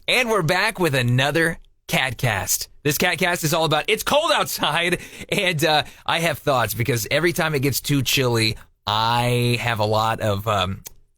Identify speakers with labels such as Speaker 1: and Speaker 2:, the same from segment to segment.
Speaker 1: And we're back with another KATcast. This KATcast is all about it's cold outside, and I have thoughts because every time it gets too chilly, I have a lot of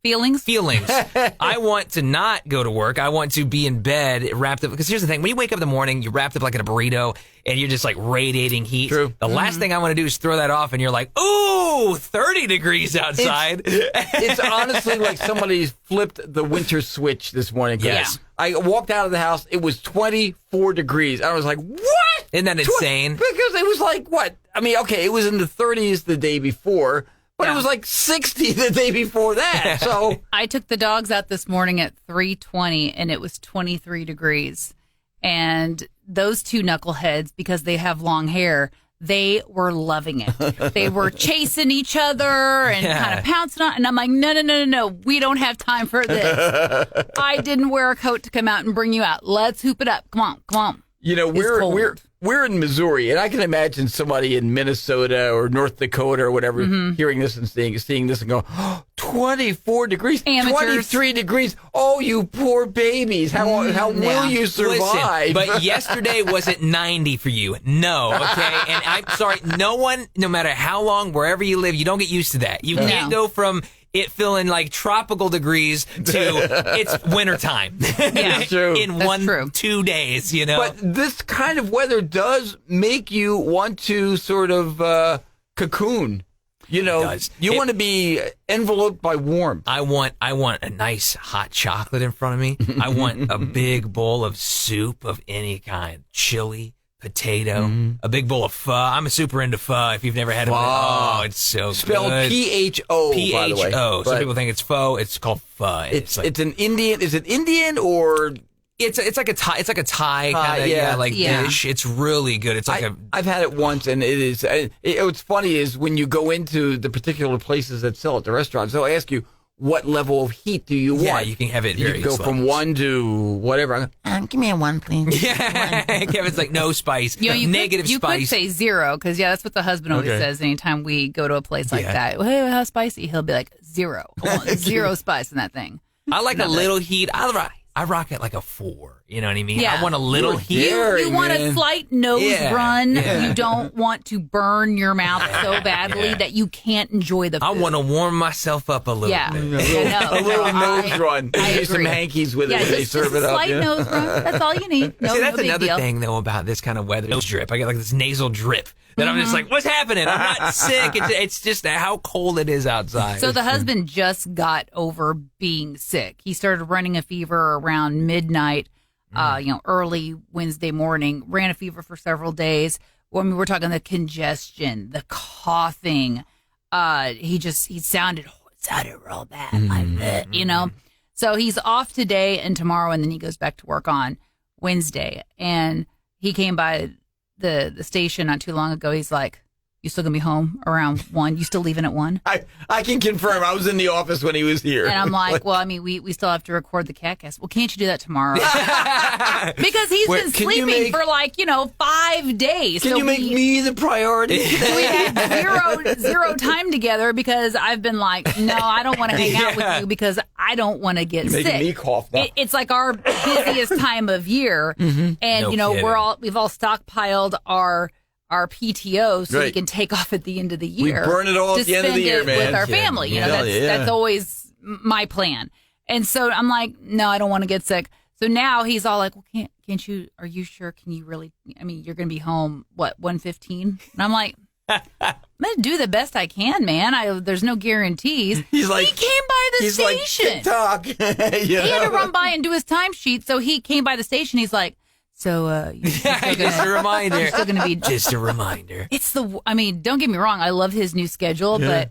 Speaker 2: feelings.
Speaker 1: I want to not go to work. I want to be in bed wrapped up. Because here's the thing. When you wake up in the morning, you're wrapped up like in a burrito and you're just like radiating heat.
Speaker 3: True.
Speaker 1: The last thing I want to do is throw that off and you're like, ooh, 30 degrees outside.
Speaker 3: It's honestly like somebody flipped the winter switch this morning.
Speaker 1: Yes.
Speaker 3: I walked out of the house. It was 24 degrees. I was like, what?
Speaker 1: Isn't that insane?
Speaker 3: Because it was like, what? I mean, okay, it was in the 30s the day before. But it was like 60 the day before that. So
Speaker 2: I took the dogs out this morning at 3:20 and it was 23 degrees. And those two knuckleheads, because they have long hair, they were loving it. They were chasing each other and kind of pouncing on. And I'm like, no. We don't have time for this. I didn't wear a coat to come out and bring you out. Let's hoop it up. Come on.
Speaker 3: You know, we're in Missouri, and I can imagine somebody in Minnesota or North Dakota or whatever hearing this and seeing this and go, oh, 24 degrees,
Speaker 2: Amateurs.
Speaker 3: 23 degrees. Oh, you poor babies. How will you survive?
Speaker 1: Listen, but yesterday wasn't 90 for you. No, okay? And I'm sorry, no one, no matter how long, wherever you live, you don't get used to that. You can't go from it feeling like tropical degrees to it's wintertime.
Speaker 2: Yeah,
Speaker 3: true.
Speaker 1: In
Speaker 2: That's
Speaker 1: 2 days, you know?
Speaker 3: But this kind of weather does make you want to sort of cocoon. You know, you want to be enveloped by warmth.
Speaker 1: I want a nice hot chocolate in front of me. I want a big bowl of soup of any kind, chili, potato, a big bowl of pho. I'm super into pho. If you've never had it, oh, it's so
Speaker 3: spelled
Speaker 1: good.
Speaker 3: P-H-O, by the way.
Speaker 1: P-H-O. Some people think it's pho. It's called pho.
Speaker 3: It's an Indian. Is it Indian or?
Speaker 1: It's like a Thai. It's like a Thai kind of dish. It's really good. It's like
Speaker 3: I've had it once, and it is. What's funny is when you go into the particular places that sell it, the restaurants, they'll ask you, what level of heat do you want?
Speaker 1: Yeah, you can have it very
Speaker 3: You can go from 1 to whatever. Give me a 1, please.
Speaker 1: Yeah, Kevin's like, no spice, negative
Speaker 2: spice. You could say 0, because, that's what the husband always says anytime we go to a place like that. Well, hey, how spicy? He'll be like, 0. I want 0 spice in that thing.
Speaker 1: I like a little heat. I rock it like a 4. You know what I mean?
Speaker 2: Yeah.
Speaker 1: I want a little heat.
Speaker 2: You want a slight nose run. Yeah. You don't want to burn your mouth so badly that you can't enjoy the food.
Speaker 1: I want to warm myself up a little bit.
Speaker 3: A little nose run. Maybe some hankies with it when they serve it up.
Speaker 2: A slight nose run. That's all you need.
Speaker 1: See, that's another thing, though, about this kind of weather. Nose drip. I get like this nasal drip. Then I'm just like, what's happening? I'm not sick. It's just how cold it is outside.
Speaker 2: So the husband just got over being sick. He started running a fever around midnight, early Wednesday morning. Ran a fever for several days. When we were talking the congestion, the coughing, he sounded real bad like that, So he's off today and tomorrow, and then he goes back to work on Wednesday. And he came by the station not too long ago. He's like, you still gonna be home around 1? You still leaving at 1?
Speaker 3: I can confirm. I was in the office when he was here.
Speaker 2: And I'm like, well, I mean, we still have to record the KATcast. Well, can't you do that tomorrow? Because he's been sleeping for 5 days.
Speaker 3: Can you make me the priority?
Speaker 2: We had zero time together because I've been like, no, I don't want to hang out with you because I don't want to get sick.
Speaker 3: Making me cough now.
Speaker 2: It's like our busiest time of year, and we've all stockpiled our PTO so we can take off at the end of the year.
Speaker 3: We burn it all at the end of the year, man.
Speaker 2: With our family. That's always my plan. And so I'm like, no, I don't want to get sick. So now he's all like, well, can't you, are you sure? Can you really, I mean, you're going to be home, 1:15? And I'm like, I'm going to do the best I can, man. There's no guarantees. He came by the station.
Speaker 3: Like, TikTok.
Speaker 2: He had to run by and do his timesheet. So he came by the station. He's like, so,
Speaker 1: just a reminder.
Speaker 2: You're still going to be
Speaker 1: just a reminder.
Speaker 2: Don't get me wrong. I love his new schedule, but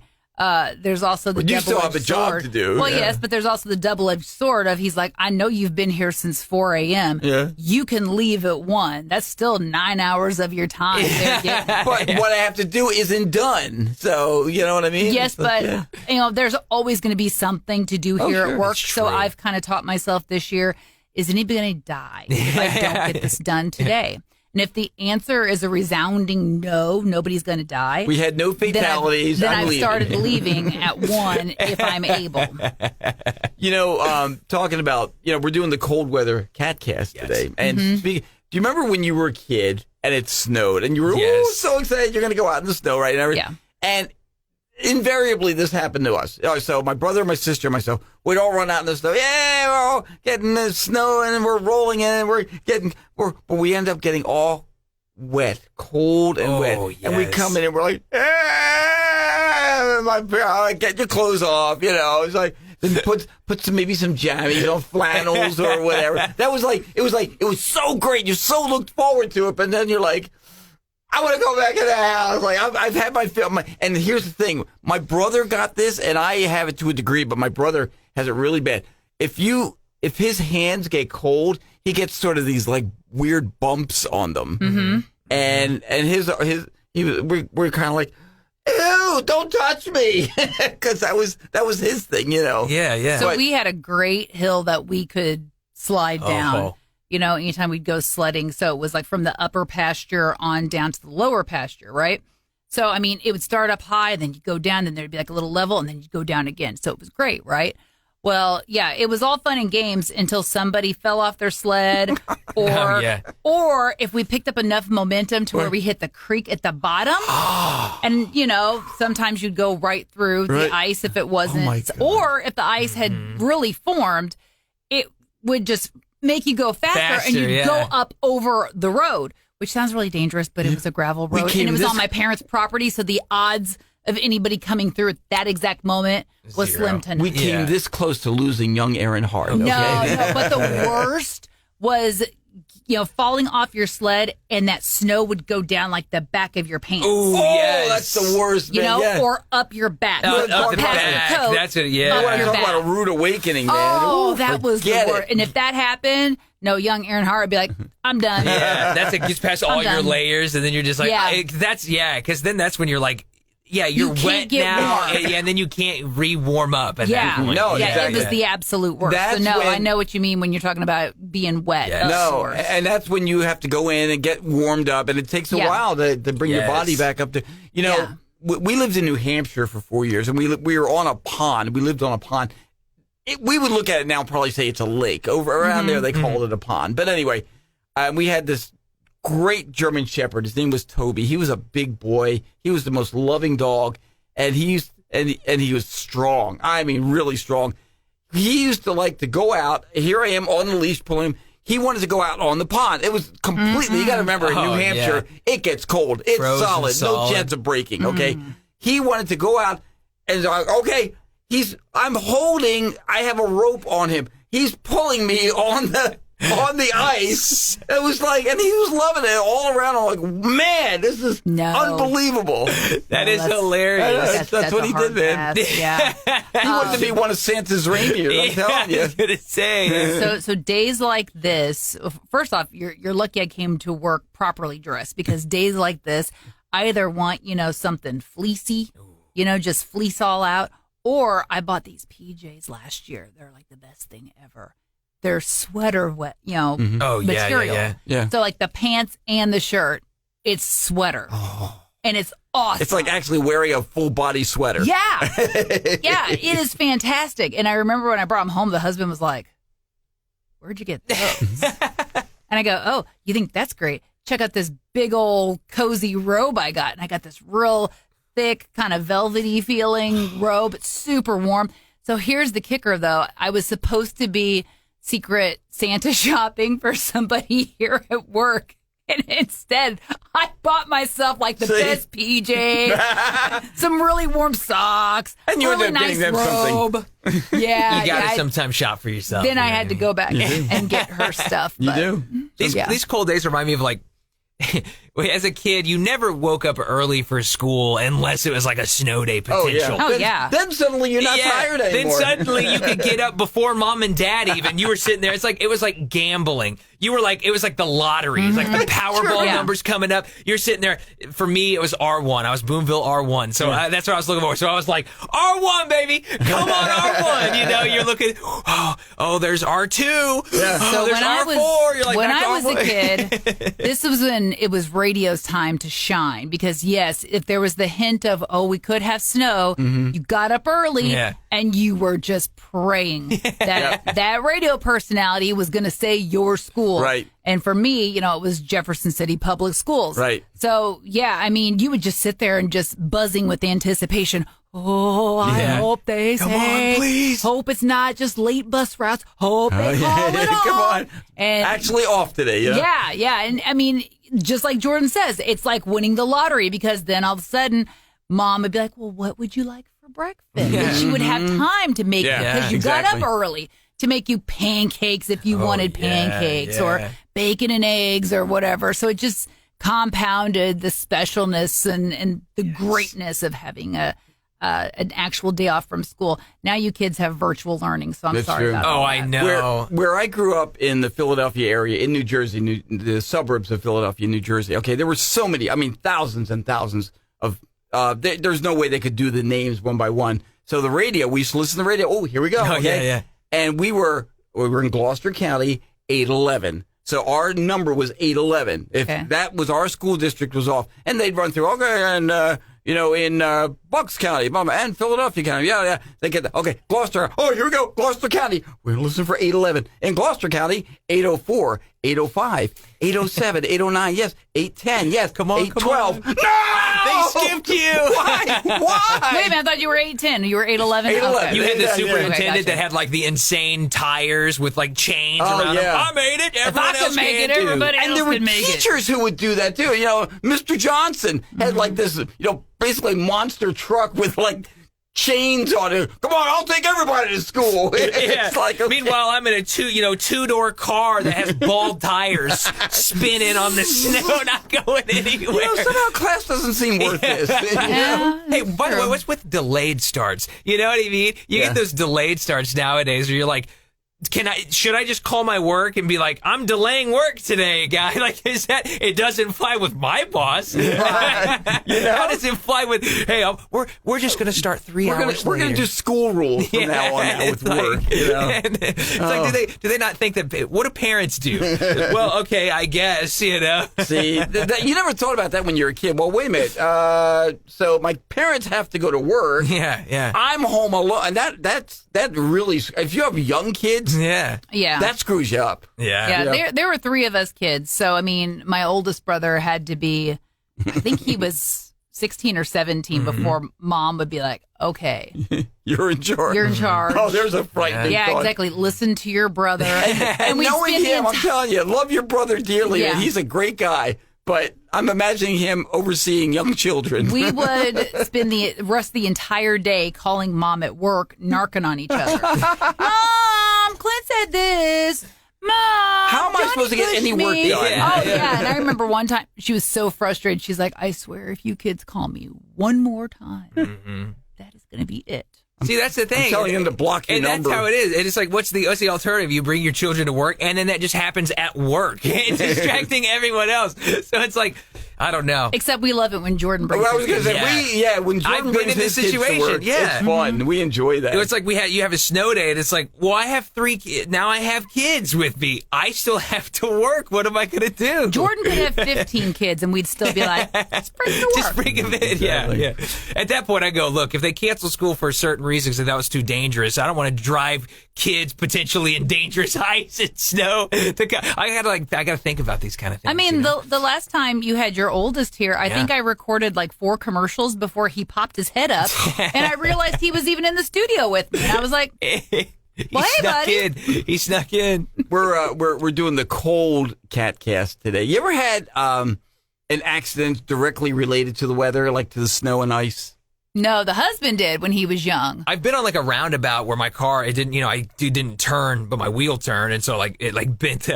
Speaker 2: there's also the double-edged sword.
Speaker 3: You still have a job to do.
Speaker 2: Well, yes, but there's also the double-edged sword of he's like, I know you've been here since 4 a.m.
Speaker 3: Yeah.
Speaker 2: You can leave at 1. That's still 9 hours of your time.
Speaker 3: But what I have to do isn't done. So, you know what I mean?
Speaker 2: Yes, but there's always going to be something to do here at work. So I've kind of taught myself this year, is anybody going to die if I don't get this done today? And if the answer is a resounding no, nobody's going to die.
Speaker 3: We had no fatalities.
Speaker 2: Then I've started leaving at 1 if I'm able.
Speaker 3: Talking about, we're doing the cold weather KATcast today. And do you remember when you were a kid and it snowed and you were so excited you're going to go out in the snow, right? And invariably this happened to us. So my brother, my sister, and myself, we'd all run out in the snow. Yeah, we're all getting the snow and we're rolling in and but we end up getting all wet, cold and wet.
Speaker 1: Yes.
Speaker 3: And we come in and we're like, get your clothes off, It's like, then put maybe some jammies, flannels or whatever. It was so great. You so looked forward to it, but then you're like, I want to go back in the house. Like I've had my film. And here's the thing: my brother got this, and I have it to a degree, but my brother has it really bad. If his hands get cold, he gets sort of these like weird bumps on them, and we're kind of like, ew, don't touch me, because that was his thing,
Speaker 1: Yeah.
Speaker 2: So we had a great hill that we could slide down. Anytime we'd go sledding. So it was like from the upper pasture on down to the lower pasture, right? So, it would start up high, then you'd go down, and there'd be like a little level, and then you'd go down again. So it was great, right? Well, yeah, it was all fun and games until somebody fell off their sled or if we picked up enough momentum to where we hit the creek at the bottom. And, sometimes you'd go right through the ice if it wasn't. Or if the ice had really formed, it would just make you go faster and you'd go up over the road, which sounds really dangerous, but it was a gravel road and it was on my parents' property, so the odds of anybody coming through at that exact moment was slim to none.
Speaker 3: We came this close to losing young Aaron Hart. Okay?
Speaker 2: No, but the worst was falling off your sled and that snow would go down like the back of your pants.
Speaker 3: Oh, yes. That's the worst, man.
Speaker 2: Or up your back.
Speaker 1: Up the back.
Speaker 2: Coat,
Speaker 1: that's it, yeah.
Speaker 3: I want to talk about a rude awakening, man.
Speaker 2: Oh, that was the worst. And if that happened, young Aaron Hart would be like, I'm done.
Speaker 1: Yeah, that's it. Gets past all your layers, and then you're just like, because then that's when you're like, you're wet now, and then you can't re-warm up at that point.
Speaker 3: No, exactly.
Speaker 2: It was the absolute worst. I know what you mean when you're talking about being wet.
Speaker 1: Yes.
Speaker 3: And that's when you have to go in and get warmed up, and it takes a while to bring your body back up to, we lived in New Hampshire for 4 years, and we were on a pond. We lived on a pond. We would look at it now and probably say it's a lake. Around there, they called it a pond. But anyway, we had this great German Shepherd. His name was Toby. He was a big boy. He was the most loving dog, and he was strong. I mean, really strong. He used to like to go out. Here I am on the leash pulling him. He wanted to go out on the pond. It was completely. You got to remember, in New Hampshire, it gets cold. It's solid. No chance of breaking. Okay. He wanted to go out, and okay. I have a rope on him. He's pulling me on the ice. It was like, and he was loving it all around. I'm like, man, this is unbelievable.
Speaker 1: That is hilarious.
Speaker 3: That's what he did, man.
Speaker 2: Yeah.
Speaker 3: He wanted to be one of Santa's reindeer. I'm telling you.
Speaker 1: I was going to say.
Speaker 2: So days like this, first off, you're lucky I came to work properly dressed, because days like this, I either want, something fleecy, just fleece all out, or I bought these PJs last year. They're like the best thing ever. They're sweater material.
Speaker 3: Yeah.
Speaker 2: So like the pants and the shirt, it's sweater. And it's awesome.
Speaker 3: It's like actually wearing a full body sweater.
Speaker 2: Yeah. Yeah, it is fantastic. And I remember when I brought them home, the husband was like, where'd you get those? And I go, oh, you think that's great? Check out this big old cozy robe I got. And I got this real thick, kind of velvety feeling robe. It's super warm. So here's the kicker, though. I was supposed to be secret Santa shopping for somebody here at work. And instead, I bought myself like the best PJ, some really warm socks, and you really nice robe. Yeah,
Speaker 1: you got to sometimes shop for yourself.
Speaker 2: Then I had to go back and get her stuff.
Speaker 3: You do.
Speaker 1: These cold days remind me of like, as a kid, you never woke up early for school unless it was like a snow day potential.
Speaker 3: Then suddenly you're not tired anymore.
Speaker 1: Then suddenly you could get up before mom and dad even. You were sitting there. It was like gambling. It was like the lottery. It's like the Powerball numbers coming up. You're sitting there. For me, it was R1. I was Boonville R1. So that's what I was looking for. So I was like, R1, baby. Come on, R1. You're looking, oh, there's R2. Yeah.
Speaker 2: So
Speaker 1: there's R4. You're like,
Speaker 2: when
Speaker 1: back
Speaker 2: I was
Speaker 1: off.
Speaker 2: a kid, this was when it was radio's time to shine. Because, yes, if there was the hint of, we could have snow, you got up early and you were just praying that that radio personality was going to say your school.
Speaker 3: Right.
Speaker 2: And for me, it was Jefferson City Public Schools.
Speaker 3: Right.
Speaker 2: So, yeah, I mean, you would just sit there and just buzzing with anticipation. Oh, I hope they
Speaker 3: Come
Speaker 2: say.
Speaker 3: on, please.
Speaker 2: Hope it's not just late bus routes. Hope they call it off.
Speaker 3: Come on.
Speaker 2: And
Speaker 3: actually off today.
Speaker 2: Yeah. And I mean, just like Jordan says, it's like winning the lottery, because then all of a sudden, Mom would be like, well, what would you like for breakfast? And she would have time to make, because you got up early, to make you pancakes if you wanted pancakes or bacon and eggs or whatever. So it just compounded the specialness and the greatness of having an actual day off from school. Now you kids have virtual learning, so I'm
Speaker 3: That's
Speaker 2: sorry
Speaker 3: true.
Speaker 2: about
Speaker 1: Oh,
Speaker 2: that.
Speaker 1: I know.
Speaker 3: Where I grew up in the Philadelphia area, in New Jersey, the suburbs of Philadelphia, New Jersey. Okay, there were so many. I mean, thousands and thousands of. There's no way they could do the names one by one. So the radio, we used to listen to the radio. Oh, here we go.
Speaker 1: Oh,
Speaker 3: okay?
Speaker 1: yeah.
Speaker 3: And we were in Gloucester County, 811. So our number was 811. If that was our school district was off, and they'd run through, and in Bucks County, and Philadelphia County, they get that. Okay, Gloucester. Oh, here we go, Gloucester County. We're gonna listen for 811. In Gloucester County, 804, 805, 807, 809. Yes, 810. Yes,
Speaker 1: come on,
Speaker 3: 812.
Speaker 1: Come on.
Speaker 3: No,
Speaker 1: they skipped you.
Speaker 3: Why?
Speaker 2: Wait a minute, I thought you were 810. You were 811.
Speaker 3: 811.
Speaker 1: You had the
Speaker 3: Yeah,
Speaker 1: superintendent
Speaker 2: Okay, gotcha.
Speaker 1: that had like the insane tires with like chains
Speaker 3: Oh,
Speaker 1: around
Speaker 3: yeah.
Speaker 1: him. I made it. Everyone
Speaker 2: I
Speaker 1: else
Speaker 2: can make
Speaker 1: can
Speaker 2: it,
Speaker 1: too.
Speaker 2: everybody
Speaker 3: And
Speaker 2: else
Speaker 3: there were
Speaker 2: can make it.
Speaker 3: teachers who would do that too. Mr. Johnson had like this, basically monster truck with like chains on it. Come on, I'll take everybody to school. It's like, okay.
Speaker 1: Meanwhile, I'm in a two-door car that has bald tires spinning on the snow, not going anywhere.
Speaker 3: Somehow class doesn't seem worth this.
Speaker 1: Hey, by the way, what's with delayed starts? You know what I mean? You get those delayed starts nowadays where you're like, should I just call my work and be like, I'm delaying work today, guy? Like, it doesn't fly with my boss. How does it fly with, hey, we're just going to start 3 hours later.
Speaker 3: We're going to do school rules from now on now with work.
Speaker 1: It's like, do they not think that, what do parents do? Well, okay, I guess,
Speaker 3: See, you never thought about that when you were a kid. Well, wait a minute. So my parents have to go to work.
Speaker 1: Yeah.
Speaker 3: I'm home alone. And that really, if you have young kids,
Speaker 2: Yeah.
Speaker 3: that screws you up.
Speaker 2: Yeah. There were 3 of us kids. So, I mean, my oldest brother had to be, I think he was 16 or 17 before Mom would be like, okay.
Speaker 3: You're in charge.
Speaker 2: You're in charge.
Speaker 3: Oh, there's a frightening
Speaker 2: Yeah,
Speaker 3: thought.
Speaker 2: exactly. Listen to your brother.
Speaker 3: And
Speaker 2: we
Speaker 3: knowing
Speaker 2: spend the
Speaker 3: him, I'm telling you, love your brother dearly.
Speaker 2: Yeah.
Speaker 3: And he's a great guy. But I'm imagining him overseeing young children.
Speaker 2: We would spend the rest of the entire day calling Mom at work, narking on each other. Mom, Clint said this. Mom,
Speaker 3: How am I
Speaker 2: Johnny
Speaker 3: supposed to get
Speaker 2: pushed
Speaker 3: any work
Speaker 2: me.
Speaker 3: done?
Speaker 2: Oh, yeah. And I remember one time she was so frustrated. She's like, I swear, if you kids call me one more time, that is going to be it.
Speaker 1: See, that's the thing.
Speaker 3: I'm telling him to block your
Speaker 1: and
Speaker 3: number.
Speaker 1: that's how it is. It's like, what's the alternative? You bring your children to work, and then that just happens at work. It's distracting everyone else. So it's like, I don't know.
Speaker 2: Except we love it when Jordan brings
Speaker 3: Well, I was
Speaker 2: his
Speaker 3: going to
Speaker 2: kids.
Speaker 3: say, when Jordan
Speaker 1: I've been
Speaker 3: brings
Speaker 1: in this
Speaker 3: his kids to
Speaker 1: situation,
Speaker 3: work,
Speaker 1: yeah.
Speaker 3: it's fun. We enjoy that.
Speaker 1: It's like you have a snow day, and it's like, well, I have 3 kids. Now I have kids with me. I still have to work. What am I going to do?
Speaker 2: Jordan could have 15 kids, and we'd still be like, just bring them to work.
Speaker 1: Just bring them in.
Speaker 3: Exactly.
Speaker 1: Yeah. At that point, I go, look, if they cancel school for a certain reason, because that was too dangerous, I don't want to drive kids potentially in dangerous ice and snow. I gotta think about these kind of things.
Speaker 2: I mean, the last time you had your oldest here, I think I recorded like 4 commercials before he popped his head up, and I realized he was even in the studio with me. And I was like, "Well, hey, buddy."
Speaker 1: He snuck in.
Speaker 3: We're doing the cold KATcast today. You ever had an accident directly related to the weather, like to the snow and ice?
Speaker 2: No, the husband did when he was young.
Speaker 1: I've been on like a roundabout where my car, it didn't, I didn't turn, but my wheel turned. And so like it like bent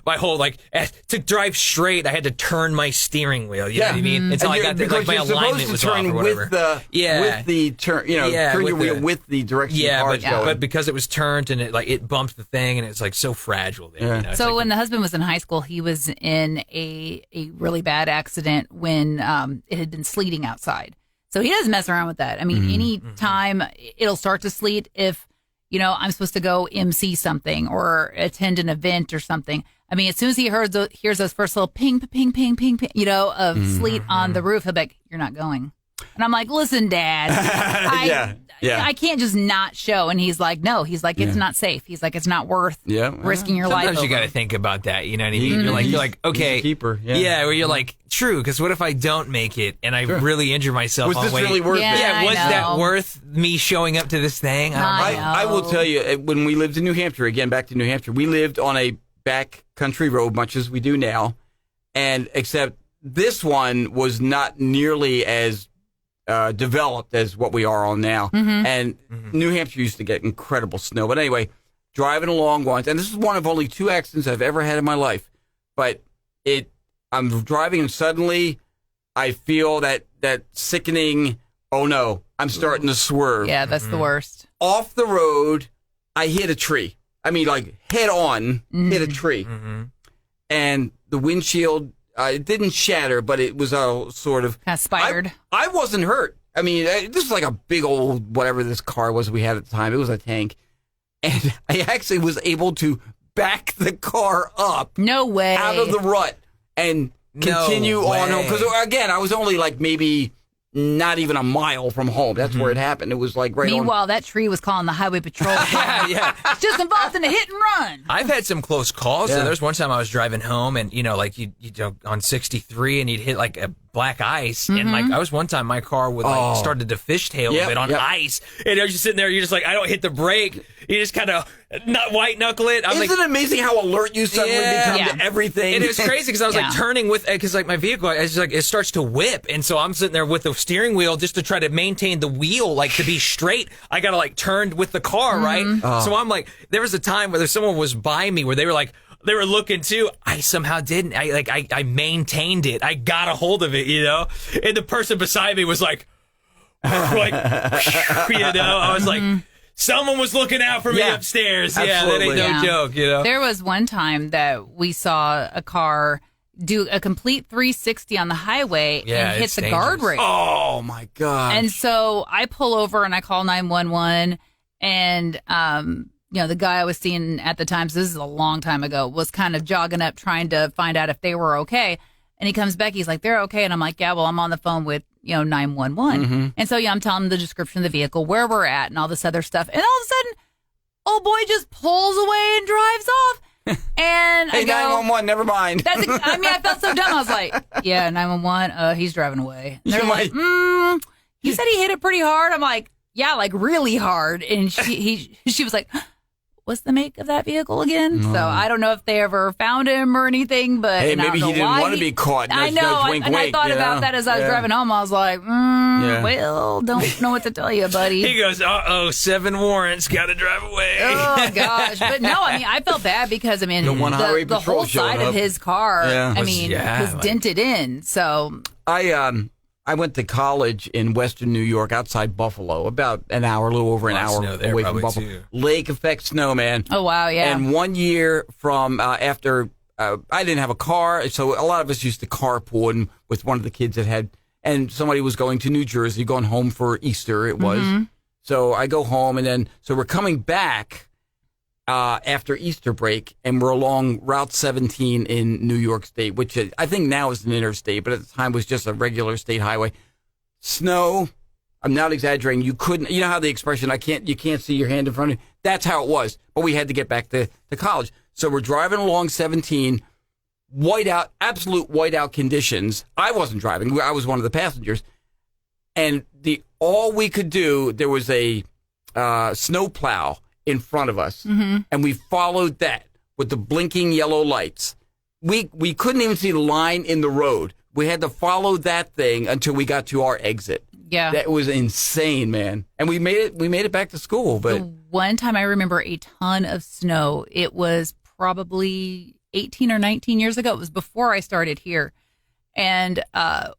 Speaker 1: my whole, to drive straight, I had to turn my steering wheel. You know what I mean? Until I got
Speaker 3: because
Speaker 1: my
Speaker 3: you're
Speaker 1: alignment
Speaker 3: supposed
Speaker 1: was
Speaker 3: to
Speaker 1: off
Speaker 3: turn
Speaker 1: or whatever.
Speaker 3: with the turn, turn your wheel with the direction the car's going.
Speaker 1: But because it was turned and it bumped the thing and it's like so fragile there.
Speaker 3: Yeah.
Speaker 2: So when the husband was in high school, he was in a really bad accident when it had been sleeting outside. So he doesn't mess around with that. I mean, any time it'll start to sleet, if I'm supposed to go MC something or attend an event or something. I mean, as soon as he hears those first little ping, ping, ping, ping, ping, of sleet on the roof, he'll be like, "You're not going." And I'm like, "Listen, Dad, I can't just not show." And he's like, "No," he's like, "It's not safe." He's like, "It's not worth risking your life."
Speaker 1: Sometimes you got to think about that. You know what I mean? You're like, okay,
Speaker 3: keeper.
Speaker 1: Yeah, where you're like, true. Because what if I don't make it and I really injure myself?
Speaker 3: Was this really worth it?
Speaker 1: Yeah, was that worth me showing up to this thing?
Speaker 3: I will tell you, when we lived in New Hampshire, again back to New Hampshire, we lived on a back country road, much as we do now, and except this one was not nearly as developed as what we are on now. And New Hampshire used to get incredible snow. But anyway, driving along once, and this is one of only 2 accidents I've ever had in my life. But I'm driving and suddenly I feel that sickening, oh no, I'm starting to swerve.
Speaker 2: Yeah, that's the worst.
Speaker 3: Off the road, I hit a tree. I mean, like head on, hit a tree. And the windshield, it didn't shatter, but it was all sort of...
Speaker 2: Kind of spidered.
Speaker 3: I wasn't hurt. I mean, this was like a big old, whatever this car was we had at the time. It was a tank. And I actually was able to back the car up.
Speaker 2: No way.
Speaker 3: Out of the rut and continue on home. Because, again, I was only like maybe not even a mile from home. That's where it happened. It was like
Speaker 2: Meanwhile, that tree was calling the highway patrol.
Speaker 1: Yeah.
Speaker 2: It's just involved in a hit and run.
Speaker 1: I've had some close calls. So there's one time I was driving home and, like you on 63 and you'd hit like a black ice. And like I was one time my car would like started to fishtail a bit on ice. And I was just sitting there. You're just like, I don't hit the brake. You just kind of white knuckle it.
Speaker 3: Isn't it amazing how alert you suddenly become to everything?
Speaker 1: And it was crazy because I was like turning because like my vehicle, it's like it starts to whip. And so I'm sitting there with the steering wheel just to try to maintain the wheel, like to be straight. I got to like turn with the car, right? So I'm like, there was a time where someone was by me where they were like, they were looking too. I somehow didn't. I maintained it. I got a hold of it, And the person beside me was like, I was like, someone was looking out for me upstairs.
Speaker 3: Absolutely.
Speaker 1: Yeah, that ain't no joke,
Speaker 2: There was one time that we saw a car do a complete 360 on the highway and hit the guardrail.
Speaker 3: Oh my God.
Speaker 2: And so I pull over and I call 911 and, the guy I was seeing at the time, so this is a long time ago, was kind of jogging up trying to find out if they were okay. And he comes back, he's like, "They're okay." And I'm like, "Yeah, well, I'm on the phone with, 911. And so, I'm telling him the description of the vehicle, where we're at and all this other stuff. And all of a sudden, old boy just pulls away and drives off. And
Speaker 3: hey,
Speaker 2: I go,
Speaker 3: 911, never mind.
Speaker 2: I felt so dumb. I was like, "Yeah, 911, he's driving away." And they're like, "He said he hit it pretty hard." I'm like, "Yeah, like really hard." And she was like, "What's the make of that vehicle again?" So I don't know if they ever found him or anything, but
Speaker 3: hey, maybe he didn't want to be caught.
Speaker 2: I know,
Speaker 3: wink,
Speaker 2: and I thought about that as I was driving home. I was like, well, don't know what to tell you, buddy.
Speaker 1: He goes, 7 warrants, got to drive away.
Speaker 2: Oh gosh, but no, I felt bad because the whole side of his car, was dented in. So
Speaker 3: I went to college in Western New York, outside Buffalo, about a little over an hour away from Buffalo.
Speaker 1: Too.
Speaker 3: Lake effect snow, man.
Speaker 2: Oh wow, yeah.
Speaker 3: And one year from after I didn't have a car, so a lot of us used to carpool and with one of the kids that had, and somebody was going to New Jersey, going home for Easter. It was so I go home, and then so we're coming back after Easter break, and we're along Route 17 in New York State, which I think now is an interstate, but at the time was just a regular state highway. Snow, I'm not exaggerating. You couldn't, you know how the expression, you can't see your hand in front of you? That's how it was. But we had to get back to college. So we're driving along 17, whiteout, absolute whiteout conditions. I wasn't driving. I was one of the passengers. And all we could do, there was a snow plow in front of us, and we followed that with the blinking yellow lights. We couldn't even see the line in the road. We had to follow that thing until we got to our exit.
Speaker 2: Yeah,
Speaker 3: that was insane, man. And we made it back to school. But
Speaker 2: the one time I remember a ton of snow. It was probably 18 or 19 years ago. It was before I started here, and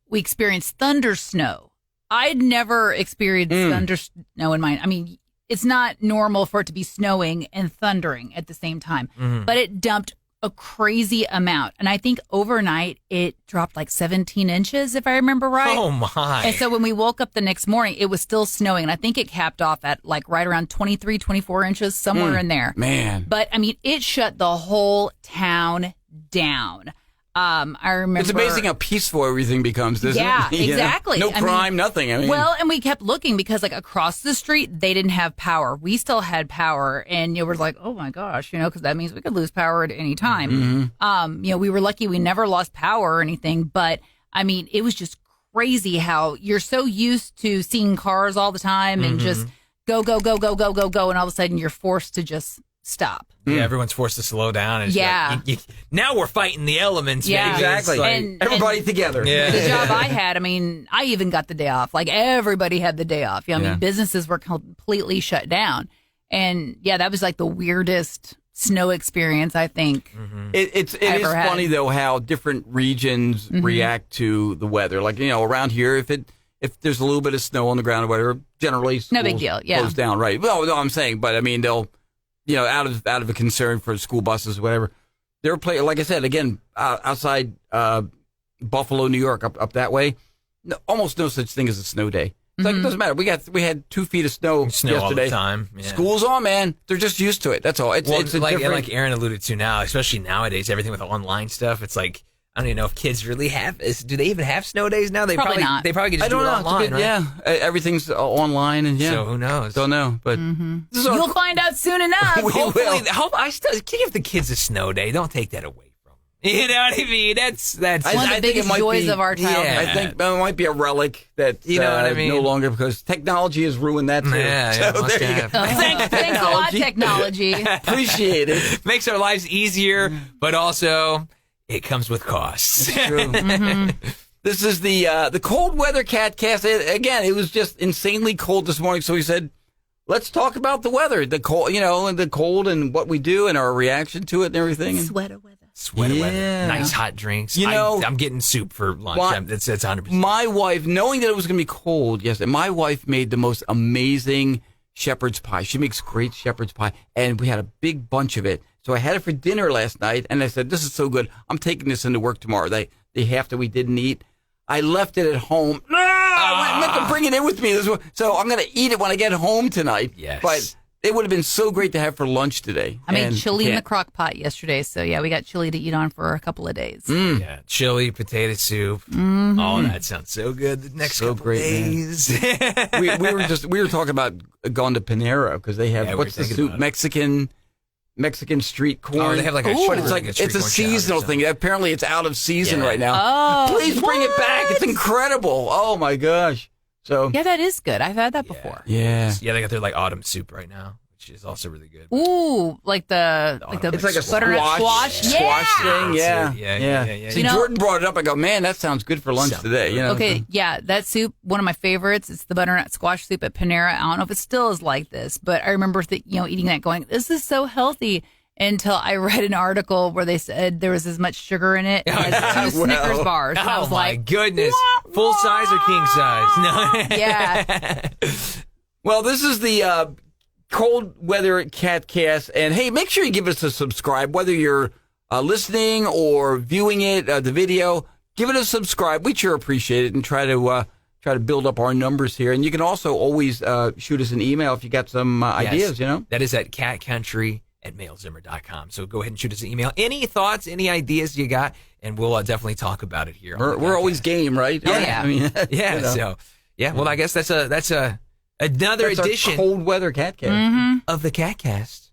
Speaker 2: we experienced thunder snow. I'd never experienced thunder snow in mine. It's not normal for it to be snowing and thundering at the same time, but it dumped a crazy amount. And I think overnight it dropped like 17 inches, if I remember right.
Speaker 1: Oh, my.
Speaker 2: And so when we woke up the next morning, it was still snowing. And I think it capped off at like right around 23, 24 inches, somewhere in there.
Speaker 3: Man.
Speaker 2: But I mean, it shut the whole town down. I remember.
Speaker 3: It's amazing how peaceful everything becomes, isn't
Speaker 2: yeah,
Speaker 3: it?
Speaker 2: exactly.
Speaker 3: No crime, nothing. I mean,
Speaker 2: well, and we kept looking because like across the street, they didn't have power. We still had power. And you were like, oh my gosh, because that means we could lose power at any time.
Speaker 3: Mm-hmm.
Speaker 2: We were lucky we never lost power or anything. But I mean, it was just crazy how you're so used to seeing cars all the time and just go, go, go, go, go, go, go. And all of a sudden you're forced to just stop.
Speaker 1: Yeah, everyone's forced to slow down. And now we're fighting the elements.
Speaker 2: Yeah,
Speaker 1: baby.
Speaker 3: exactly.
Speaker 1: Like,
Speaker 3: everybody together.
Speaker 1: Yeah.
Speaker 2: The job I had, I mean, I even got the day off. Like everybody had the day off. I mean, businesses were completely shut down. And yeah, that was like the weirdest snow experience, I think.
Speaker 3: It is funny though how different regions react to the weather. Like, around here, if there's a little bit of snow on the ground or whatever, generally
Speaker 2: no big deal. Yeah.
Speaker 3: close down, right? Well, no, I'm saying, but I mean, they'll, out of a concern for school buses or whatever, they're playing, like I said, again, outside Buffalo, New York, up that way, almost no such thing as a snow day. It's like, it doesn't matter. We had 2 feet of snow yesterday.
Speaker 1: All the time. Yeah.
Speaker 3: School's on, man. They're just used to it. That's all. It's
Speaker 1: like Aaron alluded to now, especially nowadays, everything with online stuff. It's like, I don't even know if kids really have. Do they even have snow days now? They
Speaker 2: probably not.
Speaker 1: They probably could just do it online, right?
Speaker 3: Yeah, everything's online, and
Speaker 1: So who knows?
Speaker 3: Don't know, but
Speaker 2: You'll find out soon enough.
Speaker 1: Hopefully, I still give the kids a snow day. Don't take that away from them. You know what I mean? That's
Speaker 2: one of the biggest joys of our childhood.
Speaker 1: Yeah.
Speaker 3: I think it might be a relic that
Speaker 1: you know what I mean?
Speaker 3: No longer, because technology has ruined that too.
Speaker 1: Yeah,
Speaker 3: so there you go.
Speaker 2: Thanks a lot, technology.
Speaker 3: Appreciate it.
Speaker 1: Makes our lives easier, but also it comes with costs.
Speaker 3: It's true. This is the cold weather KATcast. Again, it was just insanely cold this morning, so we said, let's talk about the weather, the cold, and the cold and what we do and our reaction to it and everything.
Speaker 2: Sweater weather.
Speaker 1: Sweater weather. Nice hot drinks. I'm getting soup for lunch. It's 100%.
Speaker 3: My wife, knowing that it was going to be cold yesterday, my wife made the most amazing shepherd's pie. She makes great shepherd's pie, and we had a big bunch of it. So I had it for dinner last night, and I said, this is so good. I'm taking this into work tomorrow. The half that we didn't eat, I left it at home. No, I meant to bring it in with me. So I'm going to eat it when I get home tonight.
Speaker 1: Yes.
Speaker 3: But it would have been so great to have for lunch today.
Speaker 2: I made chili in the crock pot yesterday, so yeah, we got chili to eat on for a couple of days.
Speaker 1: Yeah, chili, potato soup. Oh, that sounds so good. The next couple days.
Speaker 3: we were talking about going to Panera because they have what's the soup? Mexican street corn.
Speaker 1: Oh, they have like
Speaker 3: but it's a seasonal thing. Apparently, it's out of season right now.
Speaker 2: Oh,
Speaker 3: please bring it back. It's incredible. Oh my gosh. So
Speaker 2: yeah, that is good. I've had that before.
Speaker 3: Yeah.
Speaker 1: They got their like autumn soup right now, which is also really good.
Speaker 2: Ooh, like the
Speaker 3: it's like a
Speaker 2: butternut
Speaker 3: squash thing.
Speaker 1: Yeah.
Speaker 3: See, Jordan brought it up. I go, man, that sounds good for lunch today.
Speaker 2: Okay, yeah, that soup, one of my favorites. It's the butternut squash soup at Panera. I don't know if it still is like this, but I remember eating that, going, this is so healthy. Until I read an article where they said there was as much sugar in it as 2 Snickers bars. And I was
Speaker 1: my goodness. Full size or king size? No.
Speaker 2: Yeah.
Speaker 3: Well, this is the cold weather KATcast. And hey, make sure you give us a subscribe, whether you're listening or viewing it, the video. Give it a subscribe. We sure appreciate it, and try to build up our numbers here. And you can also always shoot us an email if you got some ideas, That
Speaker 1: is at catcountry@mailzimmer.com. So go ahead and shoot us an email. Any thoughts, any ideas you got, and we'll definitely talk about it here.
Speaker 3: We're always game, right?
Speaker 2: Oh, yeah.
Speaker 3: I mean,
Speaker 1: So, well, I guess that's another edition
Speaker 3: cold weather KATcast
Speaker 1: of the KATcast.